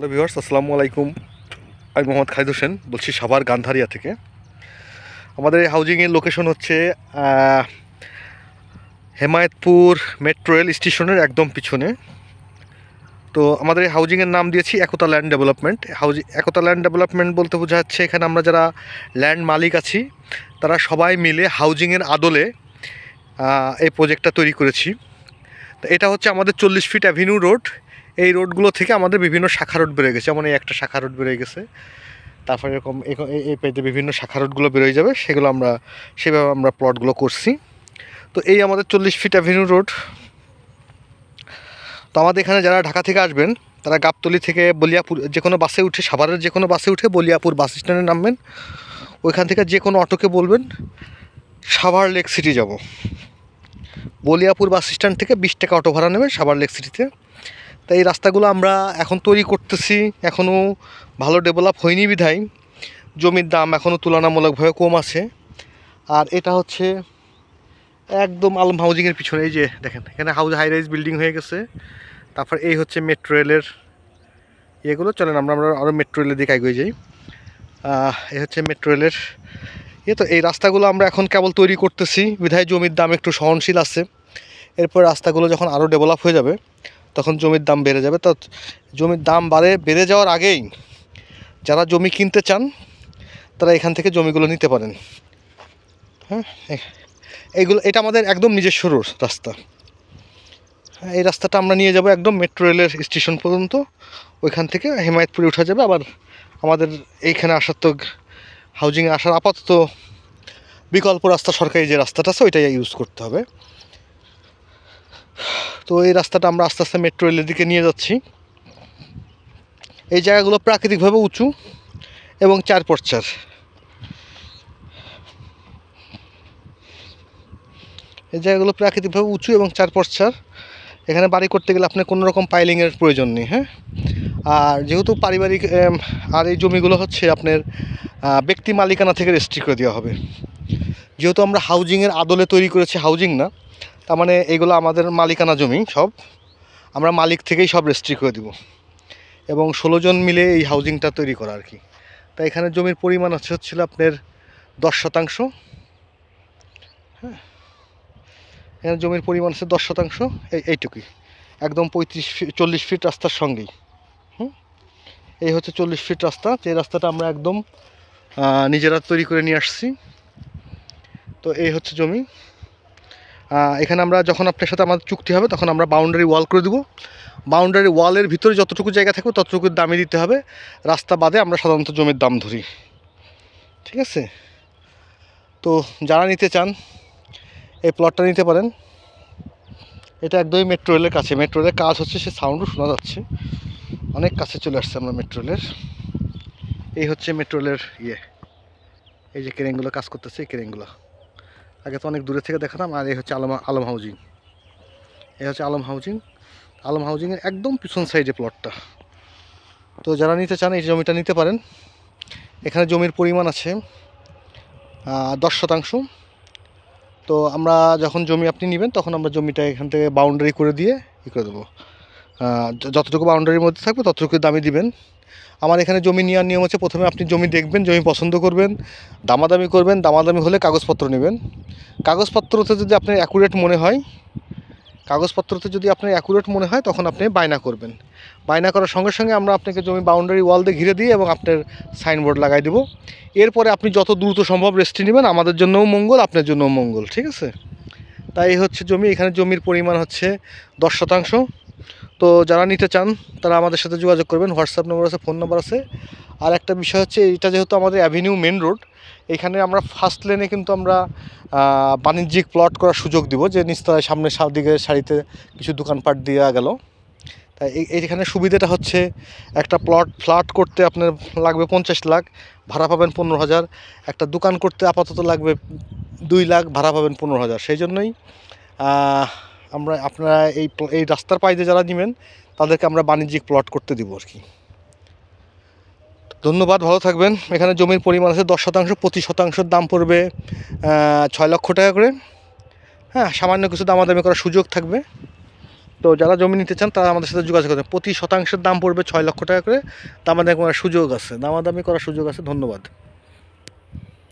Hello viewers, আসসালামু আলাইকুম। আমি মোহাম্মদ খালিদ হোসেন বলছি সাভার গান্ধারিয়া থেকে। আমাদের এই হাউজিংয়ের লোকেশন হচ্ছে হেমায়েতপুর মেট্রো রেল স্টেশনের একদম পিছনে। তো আমাদের এই হাউজিংয়ের নাম দিয়েছি একতা ল্যান্ড ডেভেলপমেন্ট। একতা ল্যান্ড ডেভেলপমেন্ট বলতে বোঝা যাচ্ছে এখানে আমরা যারা ল্যান্ড মালিক আছি তারা সবাই মিলে হাউজিংয়ের আদলে এই প্রজেক্টটা তৈরি করেছি। তো এটা হচ্ছে আমাদের 40 ফিট অ্যাভিনিউ রোড। এই রোডগুলো থেকে আমাদের বিভিন্ন শাখা রোড বেরোয় গেছে, যেমন এই একটা শাখা রোড বেরোয় গেছে, তারপরে এরকম এই পেজে বিভিন্ন শাখা রোডগুলো বেরোয় যাবে, সেগুলো সেভাবে আমরা প্লটগুলো করছি। তো এই আমাদের 40 ফিট অ্যাভিনিউ রোড। তো আমাদের এখানে যারা ঢাকা থেকে আসবেন তারা গাবতলী থেকে বলিয়াপুর যে কোনো বাসে উঠে, সাভারের যে কোনো বাসে উঠে বলিয়াপুর বাস স্ট্যান্ডে নামবেন। ওইখান থেকে যে কোনো অটোকে বলবেন সাভার লেক সিটি যাব। বলিয়াপুর বাস স্ট্যান্ড থেকে 20 টাকা অটো ভাড়া নেবে সাভার লেক সিটিতে। তো এই রাস্তাগুলো আমরা এখন তৈরি করতেছি, এখনও ভালো ডেভেলপ হয়নি বিধায় জমির দাম এখনও তুলনামূলকভাবে কম আছে। আর এটা হচ্ছে একদম আলম হাউজিংয়ের পিছনে। এই যে দেখেন, এখানে হাই রাইজ বিল্ডিং হয়ে গেছে। তারপর এই হচ্ছে মেট্রো রেলের ইয়েগুলো। চলেন আমরা আরও মেট্রো রেলের দিকে এগিয়ে যাই। এই হচ্ছে মেট্রো রেলের তো এই রাস্তাগুলো আমরা এখন কেবল তৈরি করতেছি বিধায় জমির দাম একটু সহনশীল আছে। এরপর রাস্তাগুলো যখন আরও ডেভেলপ হয়ে যাবে তখন জমির দাম বেড়ে যাবে। তো জমির দাম বেড়ে যাওয়ার আগেই যারা জমি কিনতে চান তারা এখান থেকে জমিগুলো নিতে পারেন। হ্যাঁ, এটা আমাদের একদম নিজস্ব রাস্তা। হ্যাঁ, এই রাস্তাটা আমরা নিয়ে যাব একদম মেট্রো রেলের স্টেশন পর্যন্ত। ওইখান থেকে হেমায়েতপুরে উঠা যাবে। আবার আমাদের এইখানে আসার তো হাউজিংয়ে আসার আপাতত বিকল্প রাস্তা সরকারি যে রাস্তাটা আছে ওইটাই ইউজ করতে হবে। তো এই রাস্তাটা আমরা আস্তে আস্তে মেট্রো রেলের দিকে নিয়ে যাচ্ছি। এই জায়গাগুলো প্রাকৃতিকভাবে উঁচু এবং 4x4। এই জায়গাগুলো প্রাকৃতিকভাবে উঁচু এবং 4x4। এখানে বাড়ি করতে গেলে আপনার কোনো রকম পাইলিংয়ের প্রয়োজন নেই। হ্যাঁ, আর যেহেতু পারিবারিক আর এই জমিগুলো হচ্ছে আপনার ব্যক্তি মালিকানা থেকে রেজিস্ট্রি করে দেওয়া হবে। যেহেতু আমরা হাউজিংয়ের আদলে তৈরি করেছি, হাউজিং না, তার মানে এগুলো আমাদের মালিকানা জমি, সব আমরা মালিক থেকেই সব রেজিস্ট্রি করে দেব। এবং 16 জন মিলে এই হাউজিংটা তৈরি করা আর কি। তাই এখানে জমির পরিমাণ হচ্ছিল আপনার 10%। হ্যাঁ, এখানে জমির পরিমাণ আছে 10%। এইটুকুই একদম 40 ফিট রাস্তার সঙ্গেই। এই হচ্ছে 40 ফিট রাস্তা। যে রাস্তাটা আমরা একদম নিজেরা তৈরি করে নিয়ে আসছি। তো এই হচ্ছে জমি। এখানে আমরা যখন আপনার সাথে আমাদের চুক্তি হবে তখন আমরা বাউন্ডারি ওয়াল করে দেবো। বাউন্ডারি ওয়ালের ভিতরে যতটুকু জায়গা থাকবে ততটুকু দামই দিতে হবে। রাস্তা বাদে আমরা সাধারণত জমির দাম ধরি। ঠিক আছে? তো যারা নিতে চান এই প্লটটা নিতে পারেন। এটা একদমই মেট্রো রেলের কাছে। মেট্রো রেলের কাজ হচ্ছে, সে সাউন্ডও শোনা যাচ্ছে, অনেক কাছে চলে আসছে আমরা মেট্রো রেলের। এই হচ্ছে মেট্রো রেলের এই যে ক্রেনগুলো কাজ করতেছে, এই ক্রেনগুলো আগে তো অনেক দূরে থেকে দেখাতাম। আর এই হচ্ছে আলম হাউজিং। এই হচ্ছে আলম হাউজিং। আলম হাউজিংয়ের একদম পিছন সাইডে প্লটটা। তো যারা নিতে চান এই জমিটা নিতে পারেন। এখানে জমির পরিমাণ আছে 10%। তো আমরা যখন জমি আপনি নেবেন তখন আমরা জমিটা এখান থেকে বাউন্ডারি করে দিয়ে করে দেবো। যতটুকু বাউন্ডারির মধ্যে থাকবে ততটুকু দামই দিবেন। আমার এখানে জমি নেওয়ার নিয়ম হচ্ছে, প্রথমে আপনি জমি দেখবেন, জমি পছন্দ করবেন, দামাদামি করবেন, দামাদামি হলে কাগজপত্র নেবেন। কাগজপত্রতে যদি আপনার অ্যাকুরেট মনে হয় তখন আপনি বায়না করবেন। বায়না করার সঙ্গে সঙ্গে আমরা আপনাকে জমি বাউন্ডারি ওয়াল দিয়ে ঘিরে দিয়ে এবং আপনার সাইনবোর্ড লাগাই দেবো। এরপরে আপনি যত দ্রুত সম্ভব রেস্ট্রি নেবেন, আমাদের জন্যও মঙ্গল, আপনার জন্যও মঙ্গল। ঠিক আছে? তাই হচ্ছে জমি। এখানে জমির পরিমাণ হচ্ছে 10%। তো যারা নিতে চান তারা আমাদের সাথে যোগাযোগ করবেন। হোয়াটসঅ্যাপ নম্বর আছে, ফোন নাম্বার আছে। আর একটা বিষয় হচ্ছে, এটা যেহেতু আমাদের অ্যাভিনিউ মেন রোড, এখানে আমরা ফার্স্ট লেনে কিন্তু আমরা বাণিজ্যিক প্লট করার সুযোগ দিব, যে নিচতলায় সামনের দিকের সারিতে কিছু দোকানপাট দেওয়া গেল। তাই এইখানে সুবিধাটা হচ্ছে, একটা ফ্ল্যাট করতে আপনার লাগবে 50 লাখ, ভাড়া পাবেন 15,000। একটা দোকান করতে আপাতত লাগবে 2 লাখ, ভাড়া পাবেন 15,000। সেই জন্যই আপনারা এই রাস্তার পাশে যারা নেবেন তাদেরকে আমরা বাণিজ্যিক প্লট করতে দিব আর কি। ধন্যবাদ, ভালো থাকবেন। এখানে জমির পরিমাণ আছে 10%। প্রতি শতাংশের দাম পড়বে 6 লক্ষ টাকা করে। হ্যাঁ, সামান্য কিছু দামাদামি করার সুযোগ থাকবে। তো যারা জমি নিতে চান তারা আমাদের সাথে যোগাযোগ করবেন। প্রতি শতাংশের দাম পড়বে 6 লক্ষ টাকা করে। দামাদামি করার সুযোগ আছে, ধন্যবাদ।